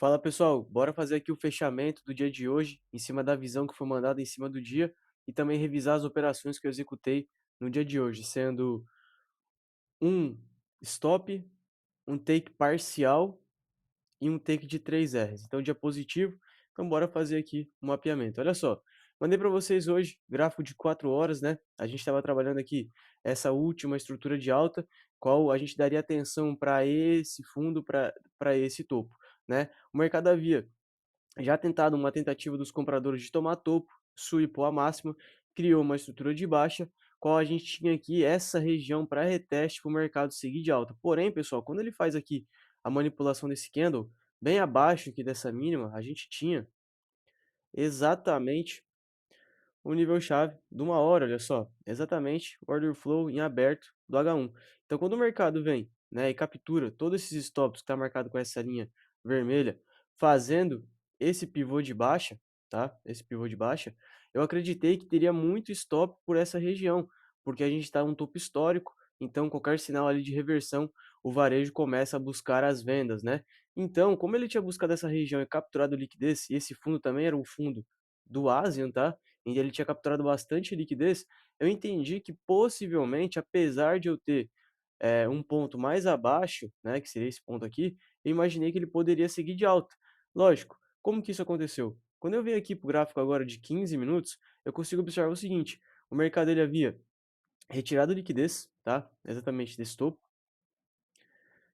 Fala pessoal, bora fazer aqui o fechamento do dia de hoje, em cima da visão que foi mandada em cima do dia, e também revisar as operações que eu executei no dia de hoje, sendo um stop, um take parcial e um take de 3 Rs. Então, dia positivo, então bora fazer aqui um mapeamento. Olha só, mandei para vocês hoje gráfico de 4 horas, né? A gente estava trabalhando aqui essa última estrutura de alta, qual a gente daria atenção para esse fundo, para esse topo, né? O mercado havia já tentado uma tentativa dos compradores de tomar topo, sweep a máxima, criou uma estrutura de baixa, qual a gente tinha aqui essa região para reteste para o mercado seguir de alta. Porém, pessoal, quando ele faz aqui a manipulação desse candle, bem abaixo aqui dessa mínima, a gente tinha exatamente o nível-chave de uma hora, olha só, exatamente o order flow em aberto do H1. Então, quando o mercado vem, né, e captura todos esses stops que está marcado com essa linha vermelha, fazendo esse pivô de baixa, tá? Esse pivô de baixa, eu acreditei que teria muito stop por essa região, porque a gente está num topo histórico, então qualquer sinal ali de reversão, o varejo começa a buscar as vendas, né? Então, como ele tinha buscado essa região e capturado liquidez, e esse fundo também era um fundo do Asian, tá? Em ele tinha capturado bastante liquidez, eu entendi que possivelmente, apesar de eu ter um ponto mais abaixo, né, que seria esse ponto aqui, eu imaginei que ele poderia seguir de alta. Lógico, como que isso aconteceu? Quando eu venho aqui para o gráfico agora de 15 minutos, eu consigo observar o seguinte, o mercado ele havia retirado liquidez, tá? Exatamente desse topo,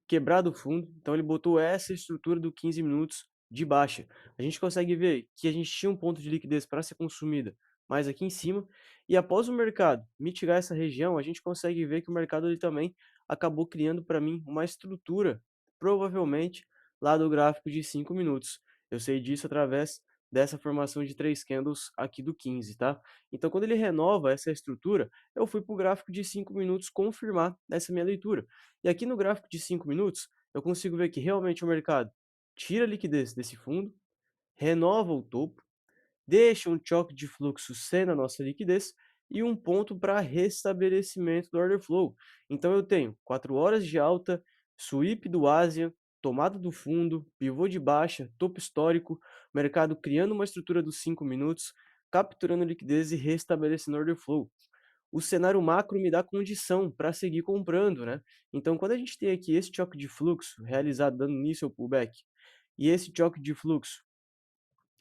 quebrado o fundo, então ele botou essa estrutura do 15 minutos de baixa. A gente consegue ver que a gente tinha um ponto de liquidez para ser consumida mais aqui em cima, e após o mercado mitigar essa região, a gente consegue ver que o mercado ele também acabou criando para mim uma estrutura, provavelmente lá do gráfico de 5 minutos. Eu sei disso através dessa formação de 3 candles aqui do 15, tá? Então, quando ele renova essa estrutura, eu fui para o gráfico de 5 minutos confirmar essa minha leitura. E aqui no gráfico de 5 minutos, eu consigo ver que realmente o mercado tira a liquidez desse fundo, renova o topo, deixa um choque de fluxo sendo a nossa liquidez e um ponto para restabelecimento do order flow. Então eu tenho 4 horas de alta, sweep do Asian, tomada do fundo, pivô de baixa, topo histórico, mercado criando uma estrutura dos 5 minutos, capturando liquidez e restabelecendo order flow. O cenário macro me dá condição para seguir comprando, né? Então, quando a gente tem aqui esse choque de fluxo realizado dando início ao pullback e esse choque de fluxo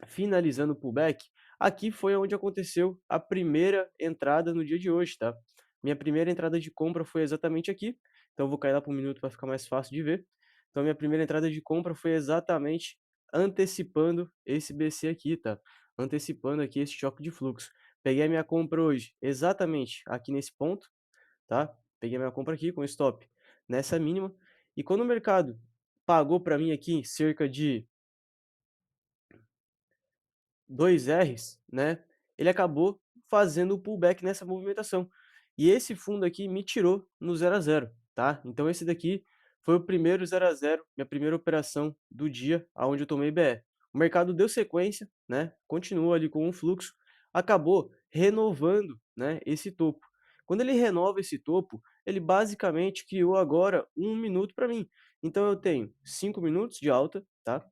finalizando o pullback, aqui foi onde aconteceu a primeira entrada no dia de hoje, tá? Minha primeira entrada de compra foi exatamente aqui, então eu vou cair lá para um minuto para ficar mais fácil de ver. Então, minha primeira entrada de compra foi exatamente antecipando esse BC aqui, tá? Antecipando aqui esse choque de fluxo. Peguei a minha compra hoje exatamente aqui nesse ponto, tá? Peguei a minha compra aqui com stop nessa mínima. E quando o mercado pagou para mim aqui cerca de 2 Rs, né, ele acabou fazendo o pullback nessa movimentação. E esse fundo aqui me tirou no 0 a 0, tá? Então esse daqui foi o primeiro 0 a 0, minha primeira operação do dia, aonde eu tomei BE. O mercado deu sequência, né, continua ali com um fluxo, acabou renovando, né, esse topo. Quando ele renova esse topo, ele basicamente criou agora um minuto para mim. Então eu tenho 5 minutos de alta, tá?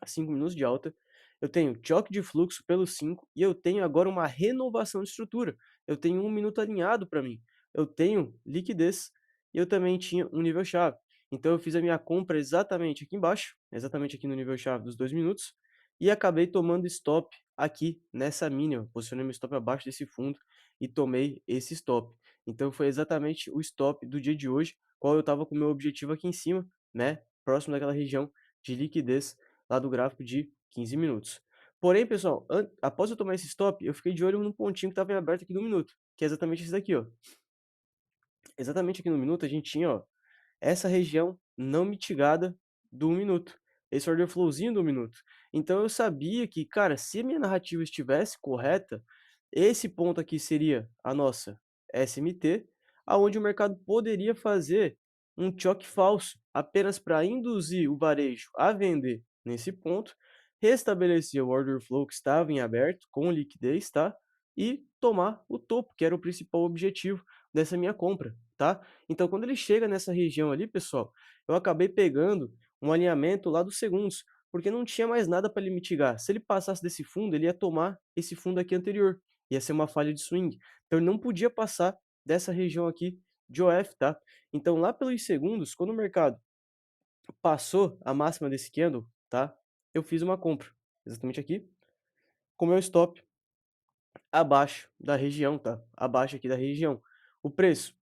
5 minutos de alta, eu tenho choque de fluxo pelos 5 e eu tenho agora uma renovação de estrutura. Eu tenho um minuto alinhado para mim, eu tenho liquidez e eu também tinha um nível-chave. Então eu fiz a minha compra exatamente aqui embaixo, exatamente aqui no nível-chave dos 2 minutos, e acabei tomando stop aqui nessa mínima, posicionei meu stop abaixo desse fundo e tomei esse stop. Então foi exatamente o stop do dia de hoje, qual eu estava com o meu objetivo aqui em cima, né, próximo daquela região de liquidez lá do gráfico de 15 minutos. Porém, pessoal, após eu tomar esse stop, eu fiquei de olho num pontinho que estava em aberto aqui no minuto, que é exatamente esse daqui, ó. Exatamente aqui no minuto a gente tinha, ó, essa região não mitigada do 1 minuto, esse order flowzinho do 1 minuto. Então eu sabia que, cara, se a minha narrativa estivesse correta, esse ponto aqui seria a nossa SMT, aonde o mercado poderia fazer um choque falso, apenas para induzir o varejo a vender nesse ponto, restabelecer o order flow que estava em aberto, com liquidez, tá? E tomar o topo, que era o principal objetivo dessa minha compra, tá? Então, quando ele chega nessa região ali, pessoal, eu acabei pegando um alinhamento lá dos segundos, porque não tinha mais nada para ele mitigar. Se ele passasse desse fundo, ele ia tomar esse fundo aqui anterior, ia ser uma falha de swing. Então ele não podia passar dessa região aqui de OF, tá? Então lá pelos segundos, quando o mercado passou a máxima desse candle, tá? Eu fiz uma compra, exatamente aqui, com meu stop abaixo da região, tá? Abaixo aqui da região. O preço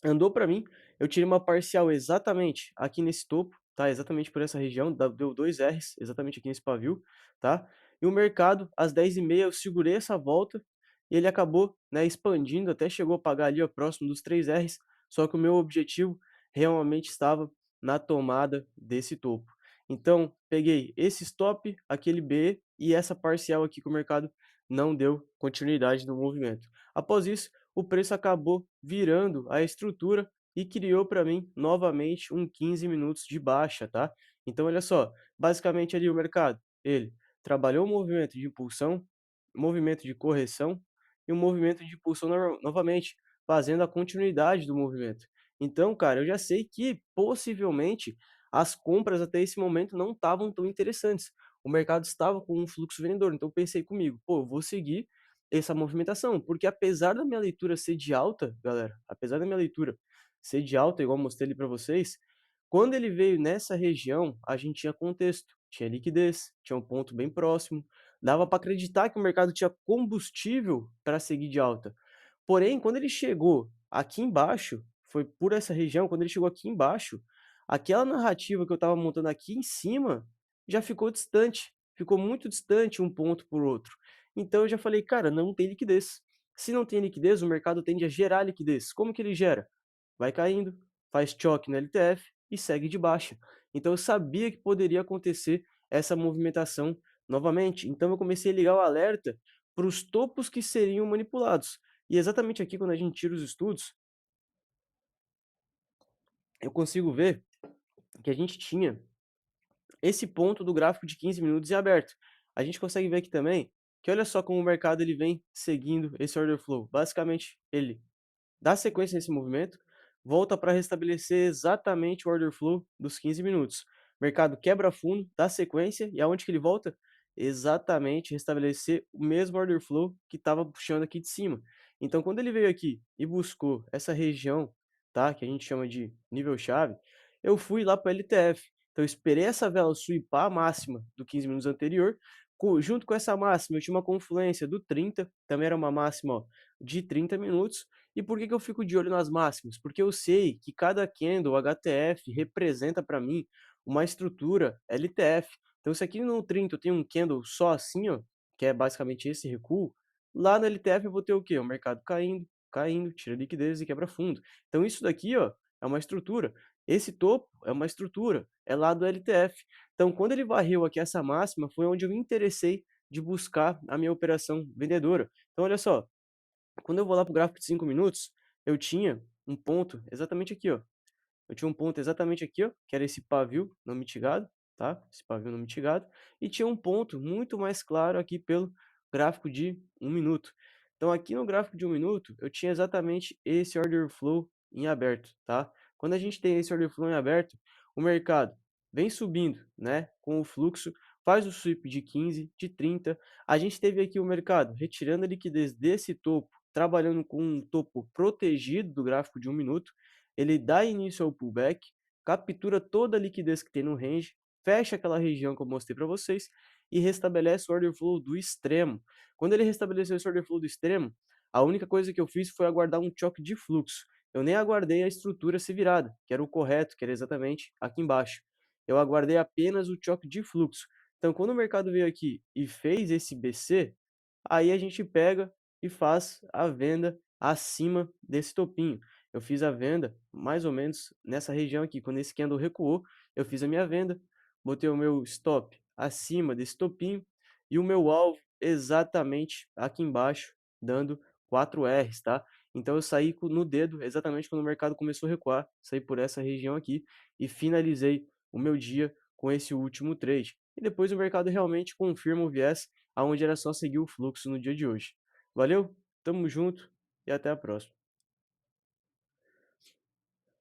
andou para mim, eu tirei uma parcial exatamente aqui nesse topo, tá, exatamente por essa região, deu 2 Rs, exatamente aqui nesse pavio, tá. E o mercado, às 10h30 eu segurei essa volta, e ele acabou, né, expandindo, até chegou a pagar ali, ó, próximo dos 3 Rs, só que o meu objetivo realmente estava na tomada desse topo. Então, peguei esse stop, aquele B e essa parcial aqui que o mercado não deu continuidade no movimento. Após isso, o preço acabou virando a estrutura e criou para mim novamente um 15 minutos de baixa, tá? Então olha só, basicamente ali o mercado, ele trabalhou o movimento de impulsão, movimento de correção e um movimento de impulsão novamente, fazendo a continuidade do movimento. Então, cara, eu já sei que possivelmente as compras até esse momento não estavam tão interessantes. O mercado estava com um fluxo vendedor, então eu pensei comigo, pô, eu vou seguir essa movimentação, porque apesar da minha leitura ser de alta, galera, apesar da minha leitura ser de alta, igual eu mostrei ali para vocês, quando ele veio nessa região, a gente tinha contexto, tinha liquidez, tinha um ponto bem próximo, dava para acreditar que o mercado tinha combustível para seguir de alta. Porém, quando ele chegou aqui embaixo, foi por essa região, quando ele chegou aqui embaixo, aquela narrativa que eu estava montando aqui em cima já ficou distante, ficou muito distante um ponto por outro. Então eu já falei: "Cara, não tem liquidez". Se não tem liquidez, o mercado tende a gerar liquidez. Como que ele gera? Vai caindo, faz choque no LTF e segue de baixa. Então eu sabia que poderia acontecer essa movimentação novamente. Então eu comecei a ligar o alerta para os topos que seriam manipulados. E exatamente aqui, quando a gente tira os estudos, eu consigo ver que a gente tinha esse ponto do gráfico de 15 minutos em aberto. A gente consegue ver aqui também que olha só como o mercado ele vem seguindo esse order flow. Basicamente, ele dá sequência nesse movimento, volta para restabelecer exatamente o order flow dos 15 minutos. O mercado quebra fundo, dá sequência e aonde que ele volta? Exatamente restabelecer o mesmo order flow que estava puxando aqui de cima. Então, quando ele veio aqui e buscou essa região, tá, que a gente chama de nível chave, eu fui lá para o LTF. Então, eu esperei essa vela sweepar a máxima do 15 minutos anterior. Junto com essa máxima, eu tinha uma confluência do 30, também era uma máxima ó, de 30 minutos. E por que que eu fico de olho nas máximas? Porque eu sei que cada candle HTF representa para mim uma estrutura LTF. Então, se aqui no 30 eu tenho um candle só assim, ó, que é basicamente esse recuo, lá no LTF eu vou ter o quê? O mercado caindo, caindo, tira liquidez e quebra fundo. Então, isso daqui, ó, é uma estrutura. Esse topo é uma estrutura, é lá do LTF. Então, quando ele varreu aqui essa máxima, foi onde eu me interessei de buscar a minha operação vendedora. Então, olha só, quando eu vou lá para o gráfico de 5 minutos, eu tinha um ponto exatamente aqui, ó. Eu tinha um ponto exatamente aqui, ó, que era esse pavio não mitigado, tá? Esse pavio não mitigado. E tinha um ponto muito mais claro aqui pelo gráfico de 1 minuto. Então, aqui no gráfico de 1 minuto, eu tinha exatamente esse order flow em aberto, tá? Quando a gente tem esse order flow em aberto, o mercado vem subindo, né? Com o fluxo, faz o sweep de 15, de 30. A gente teve aqui o mercado retirando a liquidez desse topo, trabalhando com um topo protegido do gráfico de 1 minuto, ele dá início ao pullback, captura toda a liquidez que tem no range, fecha aquela região que eu mostrei para vocês e restabelece o order flow do extremo. Quando ele restabeleceu esse order flow do extremo, a única coisa que eu fiz foi aguardar um choque de fluxo. Eu nem aguardei a estrutura ser virada, que era o correto, que era exatamente aqui embaixo. Eu aguardei apenas o choque de fluxo. Então, quando o mercado veio aqui e fez esse BC, aí a gente pega e faz a venda acima desse topinho. Eu fiz a venda mais ou menos nessa região aqui. Quando esse candle recuou, eu fiz a minha venda, botei o meu stop acima desse topinho e o meu alvo exatamente aqui embaixo, dando 4 Rs, tá? Então eu saí no dedo exatamente quando o mercado começou a recuar, saí por essa região aqui e finalizei o meu dia com esse último trade. E depois o mercado realmente confirma o viés, aonde era só seguir o fluxo no dia de hoje. Valeu, tamo junto e até a próxima.